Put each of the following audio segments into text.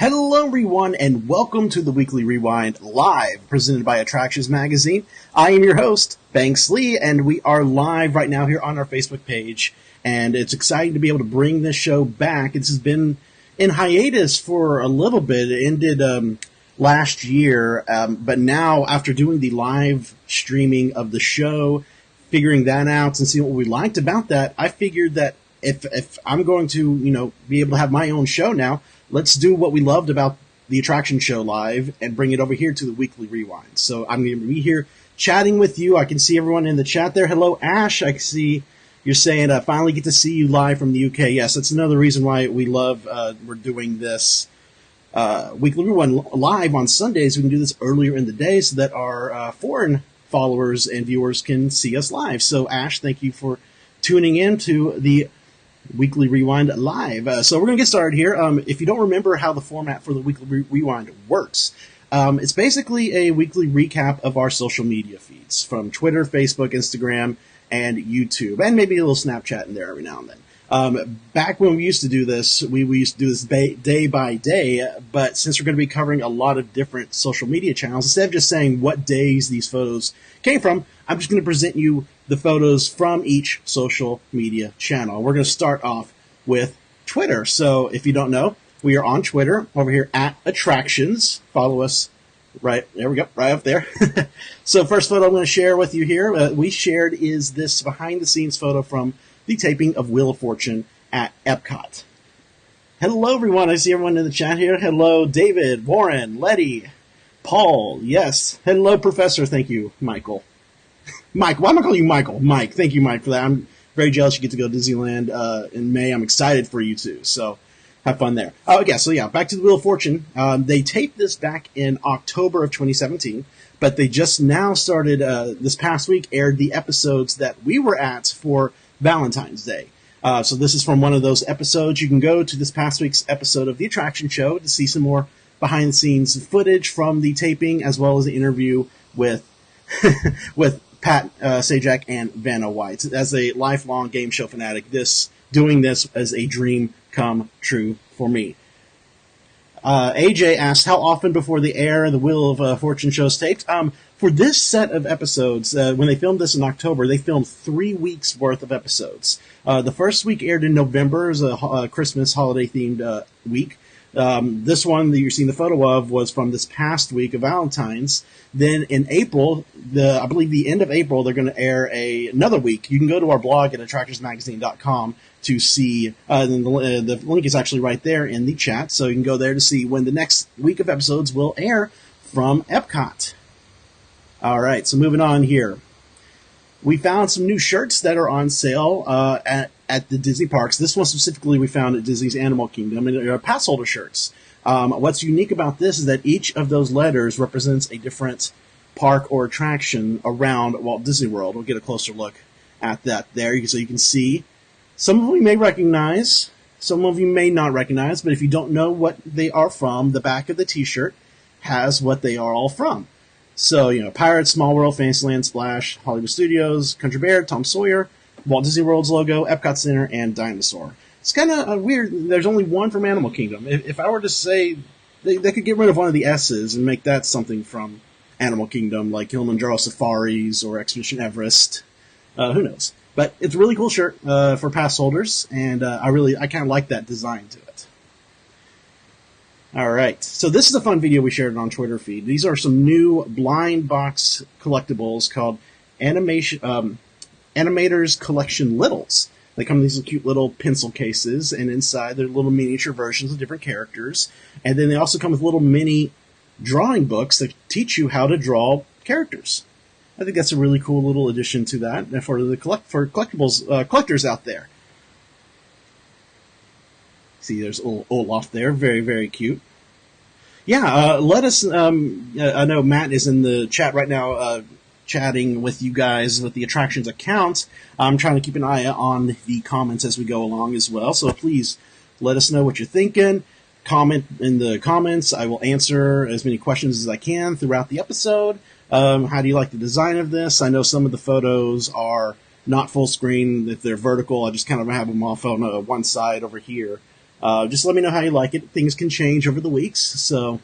Hello, everyone, and welcome to the Weekly Rewind live, presented by Attractions Magazine. I am your host, Banks Lee, and we are live right now here on our Facebook page. And it's exciting to be able to bring this show back. This has been in hiatus for a little bit. It ended last year, but now after doing the live streaming of the show, figuring that out and seeing what we liked about that, I figured that if I'm going to, be able to have my own show now, let's do what we loved about the attraction show live and bring it over here to the Weekly Rewind. So I'm going to be here chatting with you. I can see everyone in the chat there. Hello, Ash. I can see you're saying, finally get to see you live from the UK. Yes, that's another reason why we love, we're doing this Weekly Rewind live on Sundays. We can do this earlier in the day so that our foreign followers and viewers can see us live. So, Ash, thank you for tuning in to the Weekly Rewind live. So we're going to get started here. If you don't remember how the format for the Weekly Rewind works, it's basically a weekly recap of our social media feeds from Twitter, Facebook, Instagram, and YouTube, and maybe a little Snapchat in there every now and then. Back when we used to do this, we used to do this day by day, but since we're going to be covering a lot of different social media channels, instead of just saying what days these photos came from, I'm just going to present you the photos from each social media channel. We're going to start off with Twitter. So if you don't know, we are on Twitter over here at Attractions. Follow us right there. We go right up there. So first photo I'm going to share with you here, we shared is this behind the scenes photo from the taping of Wheel of Fortune at Epcot. Hello, everyone. I see everyone in the chat here. Hello, David, Warren, Letty, Paul. Yes. Hello, Professor. Thank you, Michael. Mike, why am I calling you Michael? Mike, thank you, Mike, for that. I'm very jealous you get to go to Disneyland in May. I'm excited for you too, so have fun there. Okay, so yeah, back to the Wheel of Fortune. They taped this back in October of 2017, but they just now started, this past week, aired the episodes that we were at for Valentine's Day. So this is from one of those episodes. You can go to this past week's episode of The Attraction Show to see some more behind-the-scenes footage from the taping, as well as the interview with with Pat Sajak and Vanna White. As a lifelong game show fanatic, doing this as a dream come true for me. AJ asked, how often before the air the Wheel of Fortune show's taped? For this set of episodes, when they filmed this in October, they filmed 3 weeks worth of episodes. The first week aired in November as a Christmas holiday-themed week. This one that you're seeing the photo of was from this past week of Valentine's. Then in April, I believe the end of April, they're going to air another week. You can go to our blog at attractionsmagazine.com to see, the link is actually right there in the chat, so you can go there to see when the next week of episodes will air from Epcot. All right, so moving on here. We found some new shirts that are on sale at the Disney parks. This one specifically we found at Disney's Animal Kingdom, and they're pass holder shirts. What's unique about this is that each of those letters represents a different park or attraction around Walt Disney World. We'll get a closer look at that there, so you can see. Some of them you may recognize, some of you may not recognize, but if you don't know what they are from, the back of the t-shirt has what they are all from. So, Pirates, Small World, Fantasyland, Splash, Hollywood Studios, Country Bear, Tom Sawyer, Walt Disney World's logo, Epcot Center, and Dinosaur. It's kind of weird. There's only one from Animal Kingdom. If I were to say, they could get rid of one of the S's and make that something from Animal Kingdom, like Kilimanjaro Safaris or Expedition Everest. Who knows? But it's a really cool shirt for pass holders, and I kind of like that design to it. All right, so this is a fun video we shared on Twitter feed. These are some new blind box collectibles called Animators Collection Littles. They come in these cute little pencil cases, and inside they're little miniature versions of different characters. And then they also come with little mini drawing books that teach you how to draw characters. I think that's a really cool little addition to that for the collectibles collectors out there. See, there's Olaf there, very, very cute. Yeah, let us. I know Matt is in the chat right now, chatting with you guys with the Attractions account. I'm trying to keep an eye on the comments as we go along as well. So please let us know what you're thinking. Comment in the comments. I will answer as many questions as I can throughout the episode. How do you like the design of this? I know some of the photos are not full screen. If they're vertical, I just kind of have them off on one side over here. Just let me know how you like it. Things can change over the weeks, so...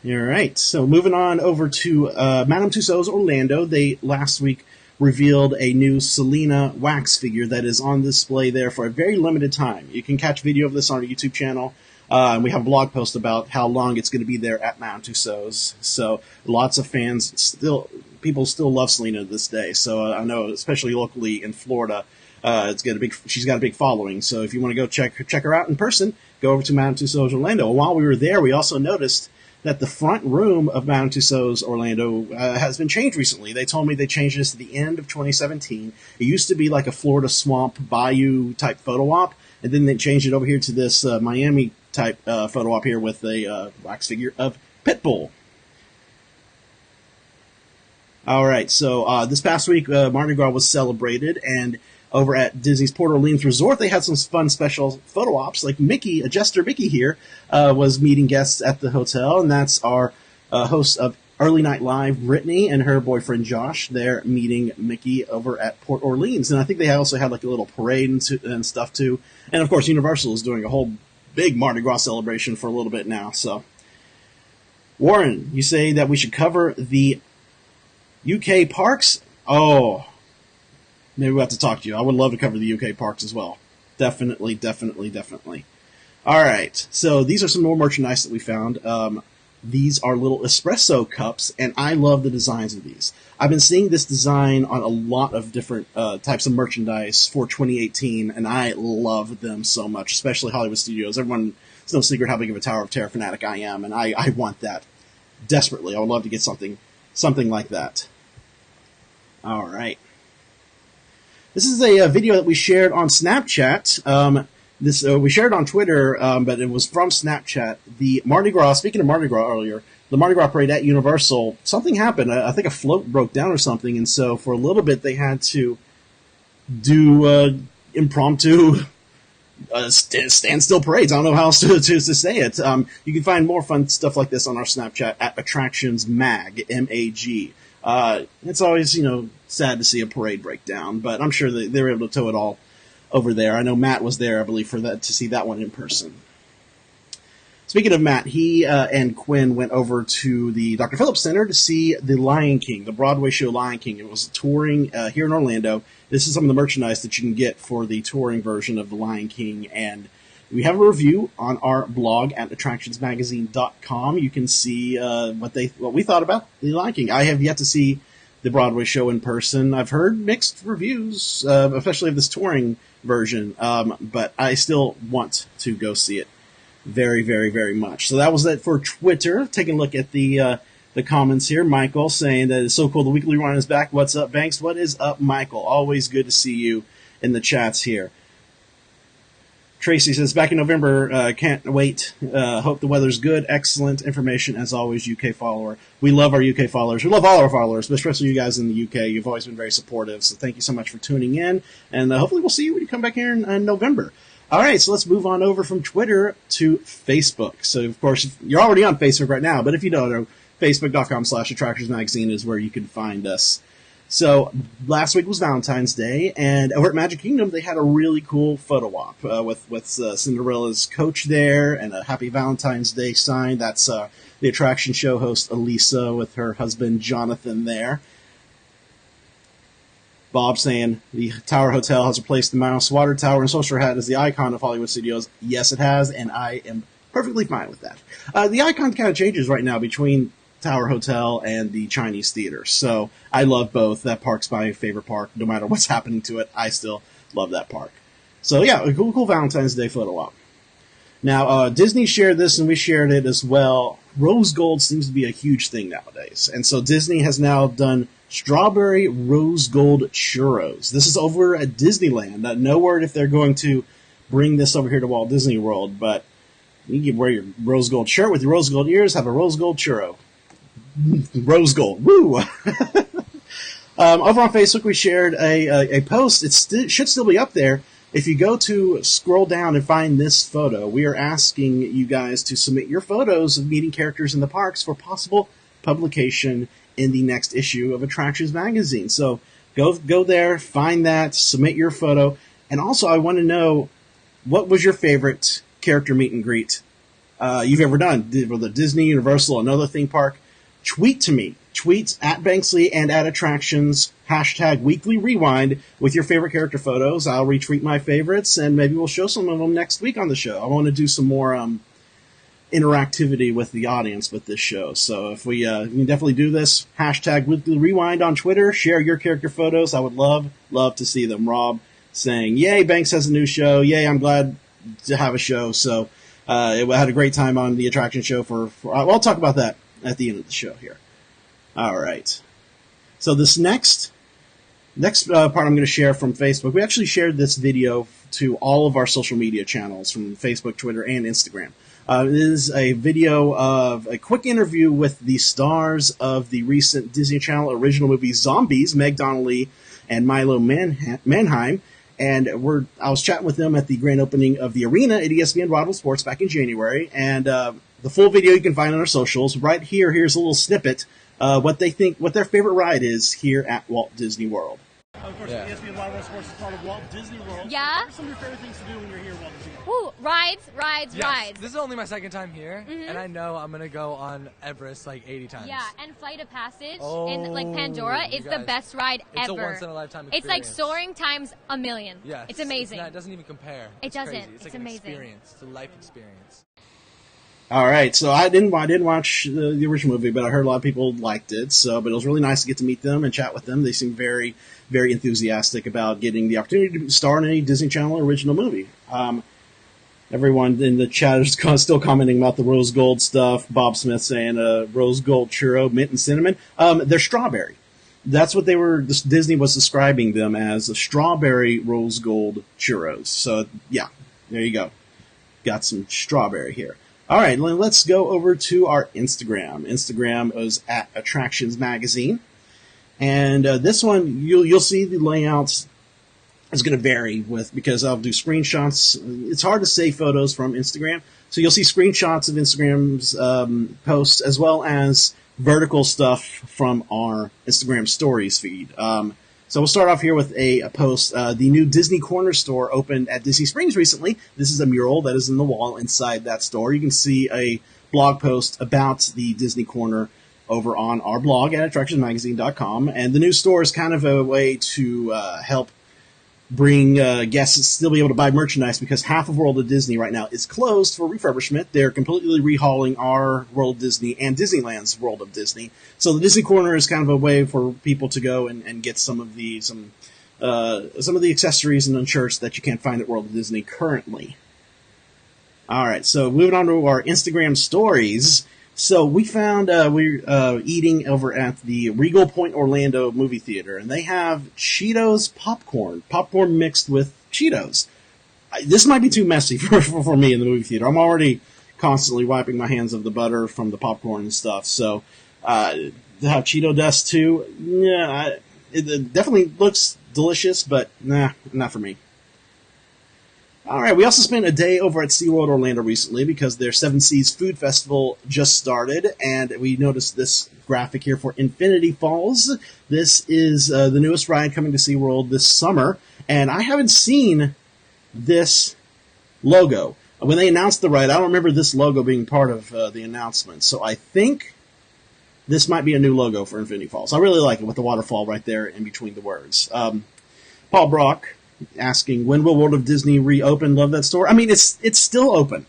All right, so moving on over to Madame Tussauds Orlando. They last week revealed a new Selena wax figure that is on display there for a very limited time. You can catch video of this on our YouTube channel. And we have a blog post about how long it's going to be there at Madame Tussauds. So lots of fans people still love Selena to this day. So I know, especially locally in Florida, she's got a big following. So if you want to go check her out in person, go over to Madame Tussauds Orlando. And while we were there, we also noticed that the front room of Madame Tussauds Orlando has been changed recently. They told me they changed this at the end of 2017. It used to be like a Florida swamp bayou type photo op, and then they changed it over here to this Miami type photo op here with a wax figure of Pitbull. All right, so this past week, Mardi Gras was celebrated, and over at Disney's Port Orleans Resort, they had some fun special photo ops, like Mickey, Jester Mickey here, was meeting guests at the hotel, and that's our host of Early Night Live, Brittany, and her boyfriend Josh. They're meeting Mickey over at Port Orleans, and I think they also had like a little parade and stuff too. And of course, Universal is doing a whole big Mardi Gras celebration for a little bit now. So, Warren, you say that we should cover the UK parks? Oh, maybe we'll have to talk to you. I would love to cover the UK parks as well. Definitely, definitely, definitely. All right. So these are some more merchandise that we found. These are little espresso cups, and I love the designs of these. I've been seeing this design on a lot of different types of merchandise for 2018, and I love them so much, especially Hollywood Studios. It's no secret how big of a Tower of Terror fanatic I am, and I want that desperately. I would love to get something like that. All right. This is a video that we shared on Snapchat. We shared it on Twitter, but it was from Snapchat. The Mardi Gras, speaking of Mardi Gras earlier, the Mardi Gras parade at Universal, something happened. I think a float broke down or something, and so for a little bit they had to do impromptu standstill parades. I don't know how else to say it. You can find more fun stuff like this on our Snapchat at Attractions Mag, M-A-G. It's always, sad to see a parade break down, but I'm sure they were able to tow it all over there. I know Matt was there, I believe, to see that one in person. Speaking of Matt, he and Quinn went over to the Dr. Phillips Center to see The Lion King, the Broadway show Lion King. It was touring here in Orlando. This is some of the merchandise that you can get for the touring version of The Lion King, and we have a review on our blog at attractionsmagazine.com. You can see what we thought about The Lion King. I have yet to see the Broadway show in person. I've heard mixed reviews, especially of this touring version, but I still want to go see it very, very, very much. So that was it for Twitter. Taking a look at the comments here. Michael saying that it's so cool the Weekly Rewind is back. What's up, Banks? What is up, Michael? Always good to see you in the chats here. Tracy says, back in November, can't wait. Hope the weather's good. Excellent information, as always, UK follower. We love our UK followers. We love all our followers, but especially you guys in the UK. You've always been very supportive, so thank you so much for tuning in, and hopefully we'll see you when you come back here in November. All right, so let's move on over from Twitter to Facebook. So, of course, you're already on Facebook right now, but if you don't know, facebook.com/attractionsmagazine is where you can find us. So last week was Valentine's Day, and over at Magic Kingdom, they had a really cool photo op with Cinderella's coach there and a Happy Valentine's Day sign. That's the attraction show host Elisa with her husband Jonathan there. Bob saying the Tower Hotel has replaced the Mouse Water Tower and Sorcerer Hat as the icon of Hollywood Studios. Yes, it has, and I am perfectly fine with that. The icon kind of changes right now between Tower Hotel and the Chinese Theater. So I love both. That park's my favorite park. No matter what's happening to it, I still love that park. So yeah, a cool Valentine's Day photo op. Now, Disney shared this and we shared it as well. Rose gold seems to be a huge thing nowadays. And so Disney has now done strawberry rose gold churros. This is over at Disneyland. No word if they're going to bring this over here to Walt Disney World, but you can wear your rose gold shirt with your rose gold ears, have a rose gold churro. Rose gold. Woo! Over on Facebook, we shared a post. It should still be up there. If you go to scroll down and find this photo, we are asking you guys to submit your photos of meeting characters in the parks for possible publication in the next issue of Attractions Magazine. So go there, find that, submit your photo. And also, I want to know, what was your favorite character meet and greet you've ever done? Whether Disney, Universal, another theme park? Tweet to me. Tweets at Banksley and at Attractions, hashtag Weekly Rewind with your favorite character photos. I'll retweet my favorites, and maybe we'll show some of them next week on the show. I want to do some more interactivity with the audience with this show. So if we can definitely do this, hashtag Weekly Rewind on Twitter. Share your character photos. I would love to see them. Rob saying, yay, Banks has a new show. Yay, I'm glad to have a show. So I had a great time on the attraction show for I'll talk about that at the end of the show here. All right. So this next part I'm going to share from Facebook. We actually shared this video to all of our social media channels from Facebook, Twitter, and Instagram. It is a video of a quick interview with the stars of the recent Disney Channel original movie Zombies, Meg Donnelly and Milo Manheim. And I was chatting with them at the grand opening of the arena at ESPN Rodwell Sports back in January. And the full video you can find on our socials. Right here, here's a little snippet what their favorite ride is here at Walt Disney World. Of course, ESPN Rodwell Sports is part of Walt Disney World. Yeah. What are some of your favorite things to do when you're here at Walt Disney World? Ooh, rides. This is only my second time here, and I know I'm going to go on Everest like 80 times. Yeah, and Flight of Passage Oh, in like Pandora is the guys. best ride It's ever. a once-in-a-lifetime experience. It's like soaring times a million. Yes. It's amazing. It doesn't even compare. It It's doesn't. crazy. It's like an amazing. experience. It's a life experience. All right, so I didn't watch the original movie, but I heard a lot of people liked it. But it was really nice to get to meet them and chat with them. They seem very, very enthusiastic about getting the opportunity to star in a Disney Channel original movie. Everyone in the chat is still commenting about the rose gold stuff. Bob Smith saying rose gold churro, mint and cinnamon. They're strawberry. That's what Disney was describing them as, a strawberry rose gold churros. So yeah, there you go. Got some strawberry here. All right, let's go over to our Instagram. Instagram is at Attractions Magazine. And this one, you'll see the layouts is going to vary because I'll do screenshots. It's hard to save photos from Instagram. So you'll see screenshots of Instagram's posts as well as vertical stuff from our Instagram stories feed. So we'll start off here with a post. The new Disney Corner store opened at Disney Springs recently. This is a mural that is in the wall inside that store. You can see a blog post about the Disney Corner over on our blog at attractionsmagazine.com. And the new store is kind of a way to help bring guests to still be able to buy merchandise, because half of World of Disney right now is closed for refurbishment. They're completely rehauling our World of Disney and Disneyland's World of Disney. So the Disney Corner is kind of a way for people to go and get some of the accessories and shirts that you can't find at World of Disney currently. All right, so moving on to our Instagram stories. So we found we're eating over at the Regal Point Orlando movie theater, and they have Cheetos popcorn mixed with Cheetos. This might be too messy for me in the movie theater. I'm already constantly wiping my hands of the butter from the popcorn and stuff. So to have Cheeto dust too, yeah, it definitely looks delicious, but nah, not for me. All right, we also spent a day over at SeaWorld Orlando recently because their Seven Seas Food Festival just started, and we noticed this graphic here for Infinity Falls. This is the newest ride coming to SeaWorld this summer, and I haven't seen this logo. When they announced the ride, I don't remember this logo being part of the announcement, so I think this might be a new logo for Infinity Falls. I really like it with the waterfall right there in between the words. Paul Brock asking, when will World of Disney reopen? Love that store. I mean, it's still open.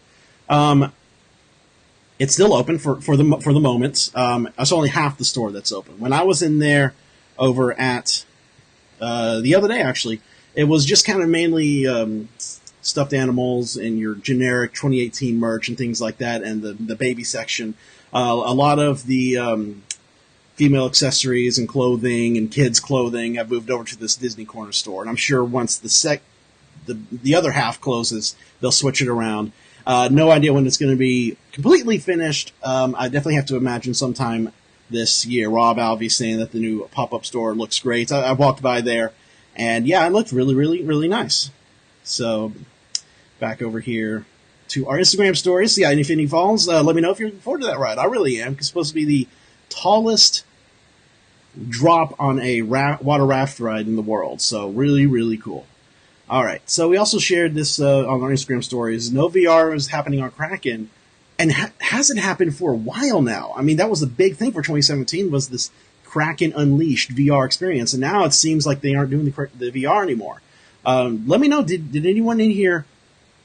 It's still open for the moment. It's only half the store that's open. When I was in there over at the other day, actually, it was just kind of mainly stuffed animals and your generic 2018 merch and things like that, and the baby section. A lot of the female accessories and clothing and kids' clothing have moved over to this Disney Corner store. And I'm sure once the other half closes, they'll switch it around. No idea when it's going to be completely finished. I definitely have to imagine sometime this year. Rob Alvey saying that the new pop-up store looks great. I walked by there, and yeah, it looked really, really, really nice. So back over here to our Instagram stories. Yeah, Infinity Falls. Let me know if you're looking forward to that ride. I really am. It's supposed to be the tallest drop on a water raft ride in the world. So really, really cool. All right. So we also shared this on our Instagram stories. No VR is happening on Kraken, and hasn't happened for a while now. I mean, that was the big thing for 2017 was this Kraken Unleashed VR experience, and now it seems like they aren't doing the VR anymore. Let me know, did anyone in here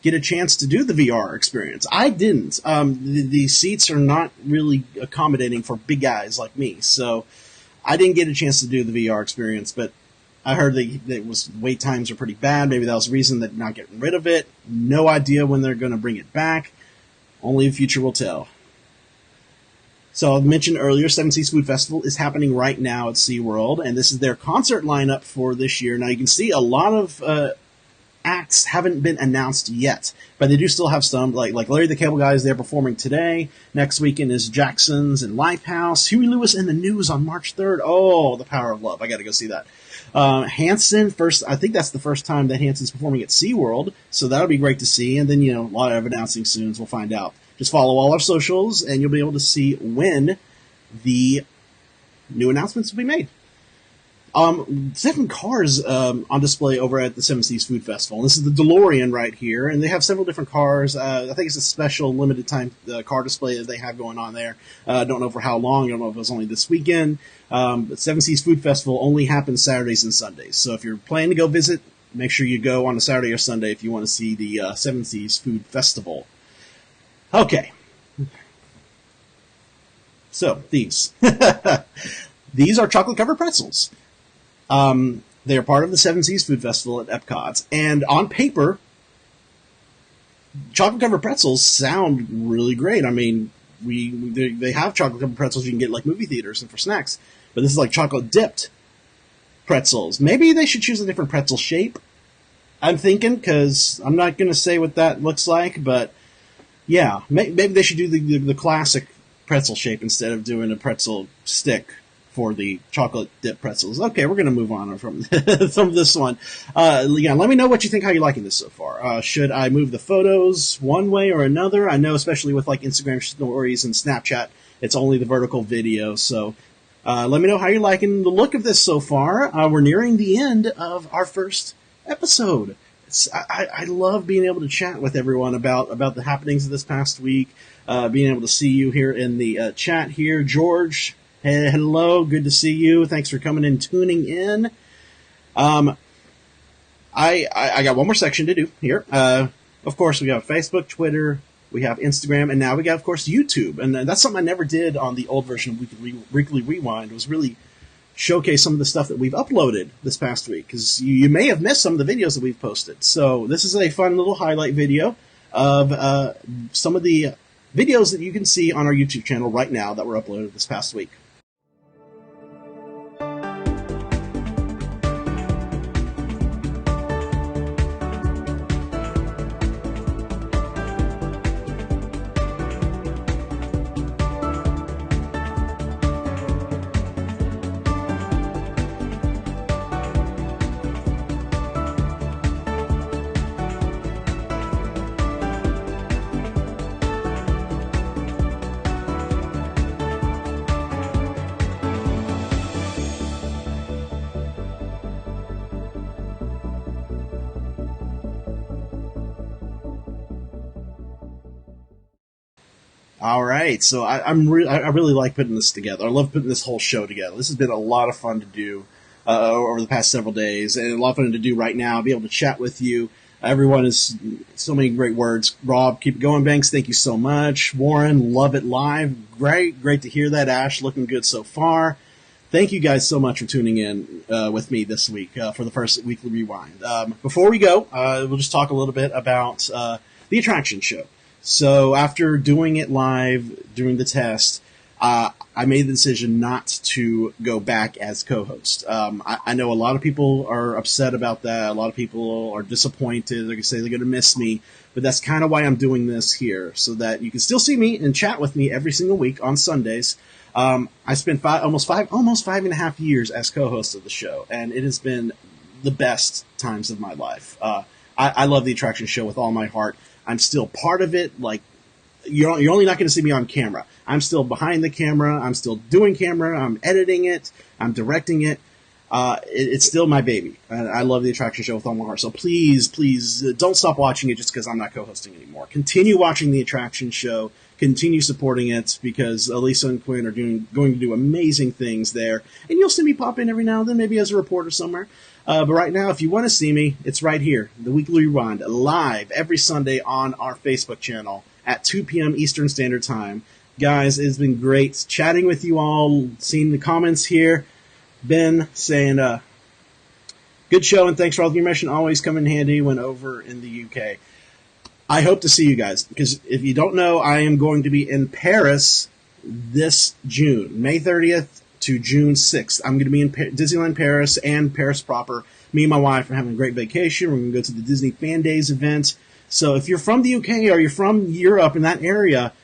get a chance to do the VR experience? I didn't. The seats are not really accommodating for big guys like me, so I didn't get a chance to do the VR experience, but I heard that wait times are pretty bad. Maybe that was the reason that not getting rid of it. No idea when they're going to bring it back. Only the future will tell. So I mentioned earlier, Seven Seas Food Festival is happening right now at SeaWorld, and this is their concert lineup for this year. Now you can see a lot of acts haven't been announced yet, but they do still have some, like Larry the Cable Guy is there performing today. Next weekend is Jackson's and Lifehouse. Huey Lewis and the News on March 3rd. Oh, the power of love. I got to go see that. Hanson, I think that's the first time that Hanson's performing at SeaWorld, so that'll be great to see. And then, a lot of announcing soon, so we'll find out. Just follow all our socials, and you'll be able to see when the new announcements will be made. Different cars on display over at the Seven Seas Food Festival. And this is the DeLorean right here, and they have several different cars. I think it's a special limited time car display that they have going on there. I don't know for how long. I don't know if it was only this weekend. But Seven Seas Food Festival only happens Saturdays and Sundays. So if you're planning to go visit, make sure you go on a Saturday or Sunday if you want to see the Seven Seas Food Festival. Okay. So, these. These are chocolate-covered pretzels. They are part of the Seven Seas Food Festival at Epcot, and on paper, chocolate-covered pretzels sound really great. I mean, they have chocolate-covered pretzels you can get like movie theaters and for snacks, but this is like chocolate-dipped pretzels. Maybe they should choose a different pretzel shape, I'm thinking, because I'm not going to say what that looks like, but yeah, maybe they should do the classic pretzel shape instead of doing a pretzel stick for the chocolate dip pretzels. Okay, we're going to move on from this one. Let me know what you think, how you're liking this so far. Should I move the photos one way or another? I know, especially with like Instagram stories and Snapchat, it's only the vertical video. So let me know how you're liking the look of this so far. We're nearing the end of our first episode. I love being able to chat with everyone about the happenings of this past week, being able to see you here in the chat here. George, hey, hello, good to see you. Thanks for coming and tuning in. I got one more section to do here. Of course, we have Facebook, Twitter, we have Instagram, and now we got, of course, YouTube. And that's something I never did on the old version of Weekly Rewind, was really showcase some of the stuff that we've uploaded this past week, because you may have missed some of the videos that we've posted. So this is a fun little highlight video of some of the videos that you can see on our YouTube channel right now that were uploaded this past week. All right, so I really like putting this together. I love putting this whole show together. This has been a lot of fun to do over the past several days, and a lot of fun to do right now. Be able to chat with you. Everyone is so many great words. Rob, keep it going, Banks. Thank you so much. Warren, love it live. Great to hear that. Ash, looking good so far. Thank you guys so much for tuning in with me this week for the first Weekly Rewind. Before we go, we'll just talk a little bit about the attraction show. So after doing it live during the test, I made the decision not to go back as co-host. I know a lot of people are upset about that. A lot of people are disappointed. They're going to say they're going to miss me. But that's kind of why I'm doing this here, so that you can still see me and chat with me every single week on Sundays. I spent almost 5.5 years as co-host of the show, and it has been the best times of my life. I love the attraction show with all my heart. I'm still part of it. Like, you're only not going to see me on camera. I'm still behind the camera. I'm still doing camera. I'm editing it. I'm directing it. It's still my baby. I love the attraction show with all my heart. So please, don't stop watching it just because I'm not co-hosting anymore. Continue watching the attraction show. Continue supporting it because Elisa and Quinn are going to do amazing things there. And you'll see me pop in every now and then, maybe as a reporter somewhere. But right now, if you want to see me, it's right here. The Weekly Rewind, live every Sunday on our Facebook channel at 2 p.m. Eastern Standard Time. Guys, it's been great chatting with you all, seeing the comments here. Ben saying, good show and thanks for all the information. Always come in handy when over in the UK. I hope to see you guys, because if you don't know, I am going to be in Paris this June, May 30th to June 6th. I'm going to be in Disneyland Paris and Paris proper. Me and my wife are having a great vacation. We're going to go to the Disney Fan Days event. So if you're from the UK or you're from Europe in that area,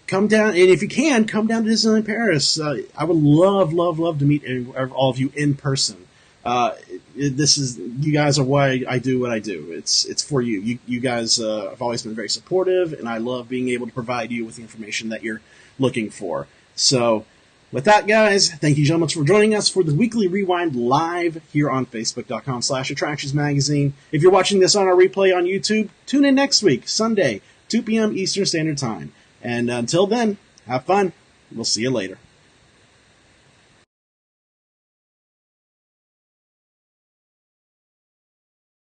come down, and if you can, come down to Disneyland Paris. I would love to meet all of you in person. You guys are why I do what I do. It's for you. You guys have always been very supportive, and I love being able to provide you with the information that you're looking for. So, with that, guys, thank you so much for joining us for the Weekly Rewind live here on Facebook.com/Attractions Magazine. If you're watching this on our replay on YouTube, tune in next week, Sunday, 2 p.m. Eastern Standard Time. And until then, have fun. We'll see you later.